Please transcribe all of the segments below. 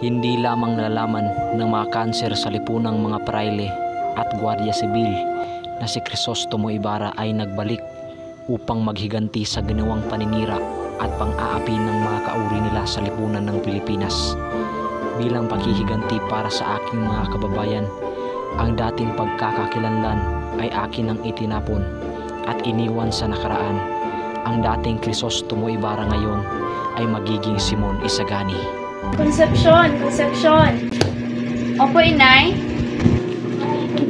Hindi lamang nalalaman ng mga kanser sa lipunang mga praile at gwardiya sibil na si Crisostomo Ibarra ay nagbalik upang maghiganti sa ginawang paninira at pang-aapi ng mga kauri nila sa lipunan ng Pilipinas. Bilang paghihiganti para sa aking mga kababayan, ang dating pagkakakilanlan ay akin ang itinapon at iniwan sa nakaraan. Ang dating Crisostomo Ibarra ngayon ay magiging Simon Isagani. Concepcion! Opo, Inay.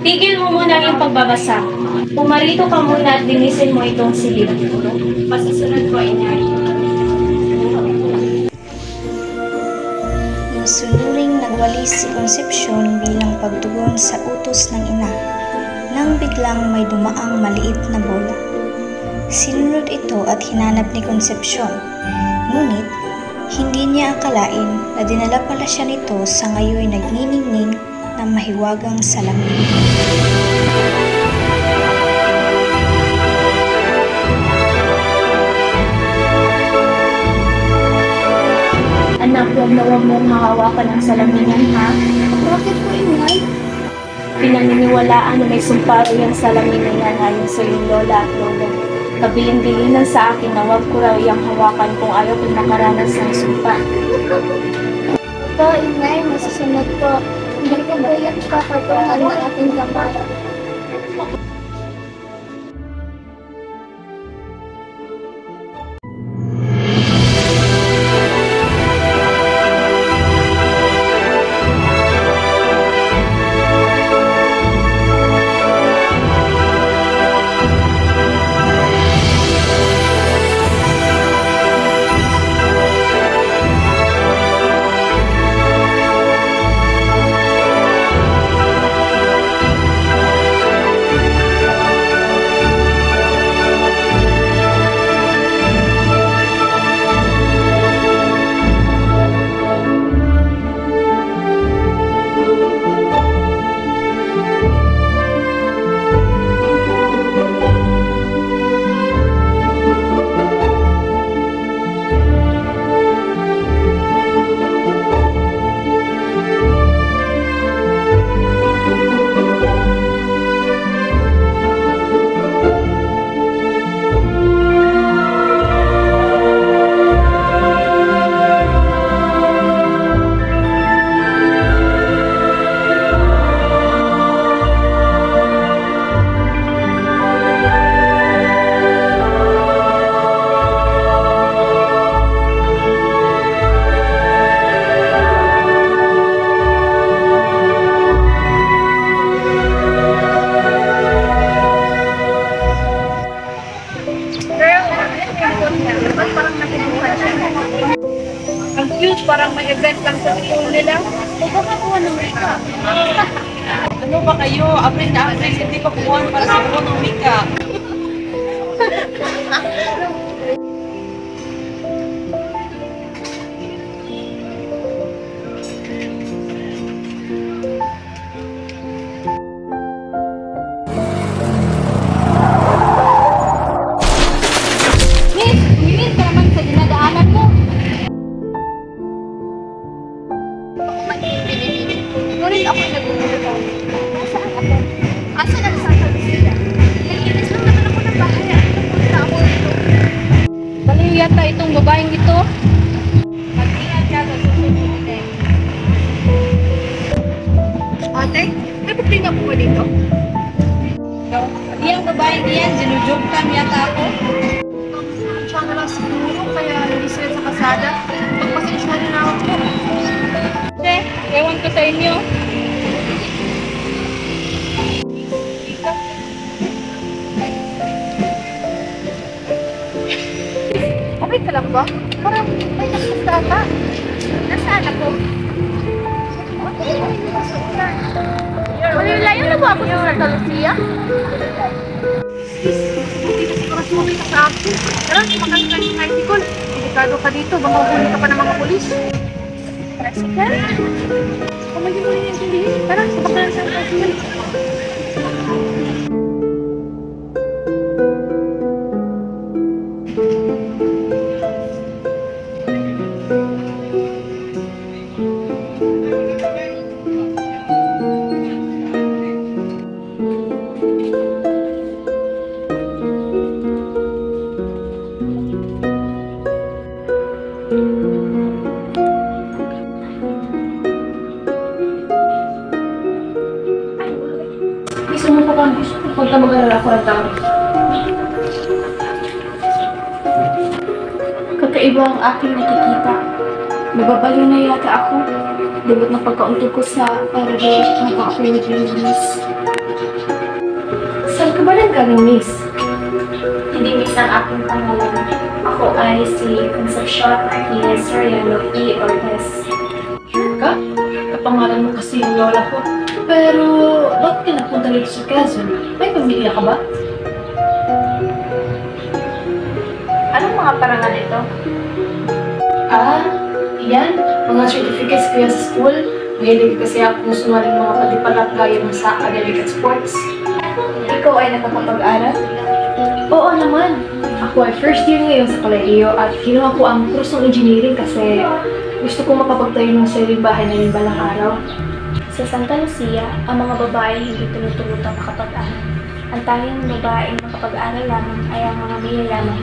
Tigil mo muna yung pagbabasa. Pumarito ka muna at linisin mo itong silid. Pasisunod ko, Inay. Yung sunuring nagwalis si Concepcion bilang pagtugon sa utos ng ina, nang biglang may dumaang maliit na bola. Sinunod ito at hinanap ni Concepcion, ngunit hindi niya akalain na dinala pala siya nito sa ngayoy nagniningning ng mahiwagang salamin. Anak, huwag na huwag mong hahawakan ang salamin yan, ha? Bakit po, Inay? Pinaniniwalaan na may sumparo yung salamin na yan ayon sa iyong lola at lolo. Kabilin-bilinan sa akin na huwag ko raw iyang hawakan kung ayaw kong makaranas ng sumpa. Ito, Inay, masusunod ko. Hindi ka ba yung kakatungan ng ating kamay? Ang cute, parang may event lang sa school nila. O baka kuha ng makeup. Ano ba kayo? April na April, hindi pa kukuhan para sa buwan ng makeup. Miss, humilit ka naman sa dinadaanan mo. Ngunit ako'y nag-uulito. Nasaan ako? Asa na sa Lucia? Nalinis lang naman ako ng bahay. Ano na ako ito? Baliw yata itong babaeng ito. Mag-ingat ka sa susunod. Ate, may problema po ba dito? Iyang babaeng iyan, ginujoke ka yata ako. Siya na lang siguro, kaya linis rin sa kasada. Pagpasensya na ako po. Ate, ewan ko sa inyo. Okay ka lang ba? Parang may nakasata. Nasaan ako? Malalayo na ba ako sa Santa Lucia? Hindi na siguro sumuli ka sa akin. Pero hindi magaling ka yung tricycle. Delikado ka dito. Baka huli ka pa ng mga polis. Tricycle? Kamagin mo rin yung tindihin. Tara, sabak na lang sa tricycle. Sumuko ka. Huwag ka mag-alala ko ang tao. Kakaiba ang aking nakikita. Nababaliw na yata ako. Dibot na pagkauntog ko sa paradise habang ako'y naglilinis. Saan ka ba nang galing, miss? Hindi miss ang aking pangalan. Ako ay si Concepcion Martinez Soriano E. Ortiz. Sure ka? Kapangalan mo kasi yung lola ko. Pero, bakit ka napunta rito sa Quezon? May pamilya ka ba? Anong mga parangal ito? Yan. Mga certificates ko yan sa school. Mahilig kasi ako sunwaring mga palipalat gaya ng sa academic at sports. Ikaw ay nakapag-aral? Oo naman. Ako ay first year ngayon sa kolehiyo at kinuha ko ang kurso ng engineering kasi gusto ko makapagtayo ng sariling bahay na balang araw. Sa Santa Lucia, ang mga babae hindi tinutulutang makapag-aral. Ang tanging babaeng makapag-aral lamang ay ang mga mayayaman.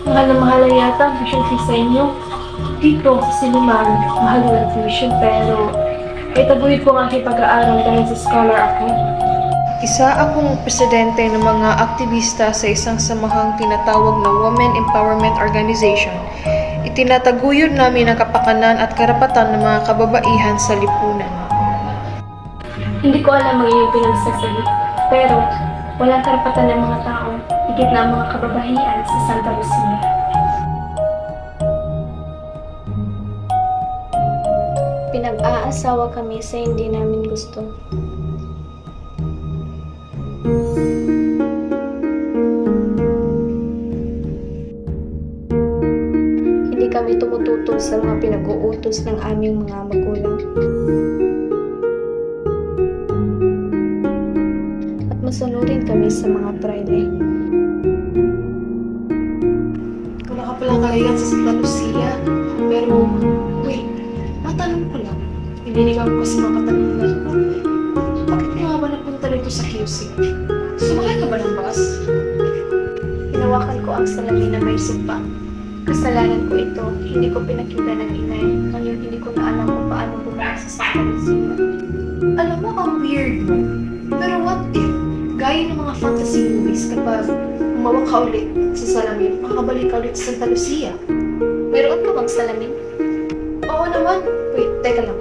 Mahal na mahal na yata ang tuition fee sa inyo. Dito sa Siliman, mahal na ang tuition pero ay taguyod ko ang aking pag-aaral dahil sa scholar ako. Isa akong presidente ng mga aktivista sa isang samahang tinatawag na Women Empowerment Organization. Itinataguyod namin ang kapakanan at karapatan ng mga kababaihan sa lipunan. Hindi ko alam ang iyong pinagsasabi, pero walang karapatan ng mga tao, higit na ang mga kababaihan sa Santa Lucia. Pinag-aasawa kami sa hindi namin gusto. Hindi kami tumututol sa mga pinag-uutos ng aming mga magulang. At masunurin kami sa mga praile. Wala ka palang kalayan sa Santa Lucia, pero wait, matanong ko lang. Hindi ko sa mga katanungan ko. Bakit nga ba napunta rito sa QC? Sumakay ka ba ng bus? Hinawakan ko ang salamin na may sumpa. Kasalanan ko ito, hindi ko pinakita ng inay. Ngayon hindi ko na alam kung paano bumalik sa Santa Lucia. Alam mo, ang weird mo. Pero what if, gaya ng mga fantasy movies, kapag umawak ka ulit sa salamin, makabalik ka ulit sa Santa Lucia? Meron ka bang salamin? Oo naman. Wait, teka lang.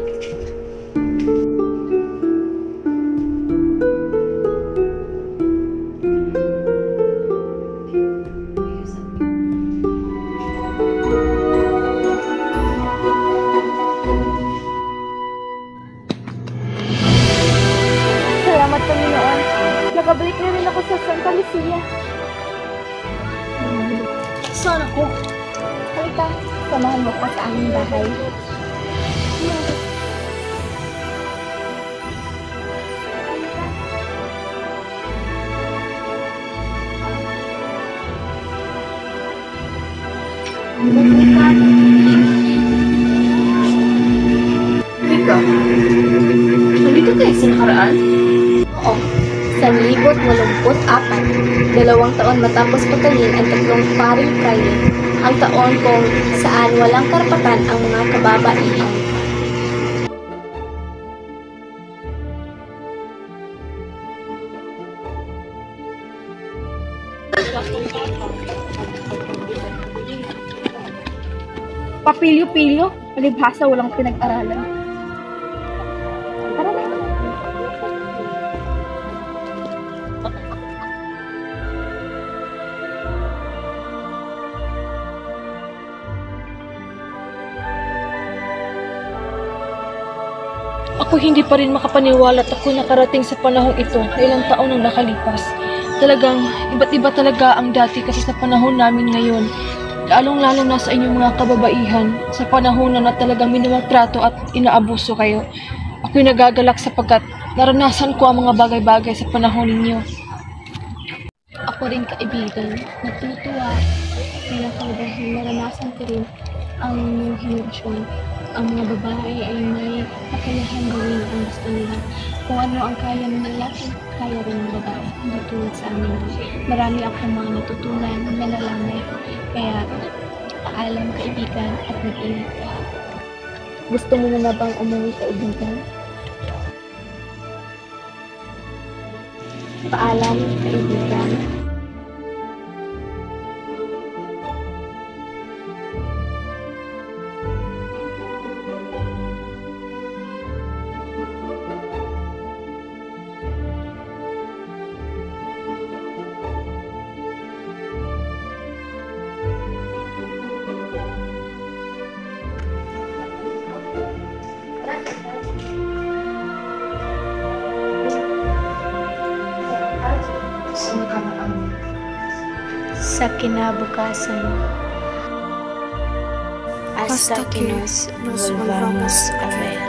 Salamat, Panginoon. Nakabalik na rin ako sa Santa Lucia. Saan ako? Halika, samahan mo ko sa aming bahay. Rika, nandito kayo sa nakaraan? Oo, sa 1984, 2 taon matapos patayin ang 3 paring prayle, ang taon kung saan walang karapatan ang mga kababaihan. Papilyo-pilyo, palibhasa walang pinag-aralan. Tara na. Ako hindi pa rin makapaniwala at ako nakarating sa panahong ito na ilang taon ang nakalipas. Talagang iba't iba talaga ang dati kasi sa panahon namin ngayon. Lalong-lalo na sa inyong mga kababaihan sa panahon na talagang minamatrato at inaabuso kayo. Ako'y nagagalak sapagkat naranasan ko ang mga bagay-bagay sa panahon ninyo. Ako rin kaibigan, natutuwa bilang ka dahil naranasan ko rin ang inyong henerasyon. Ang mga babae ay may kakayahan gawin ang gusto nila. Kung ano ang kaya ng lalaki, kaya rin ng babae. Hindi tulad sa amin. Marami akong mga natutunan na nalaman. Kaya, paalam kaibigan at mag-ingat ka. Gusto mo na bang umuwi kaibigan? Paalam, kaibigan. Sa kinabukasan, hasta que nos volvamos a ver.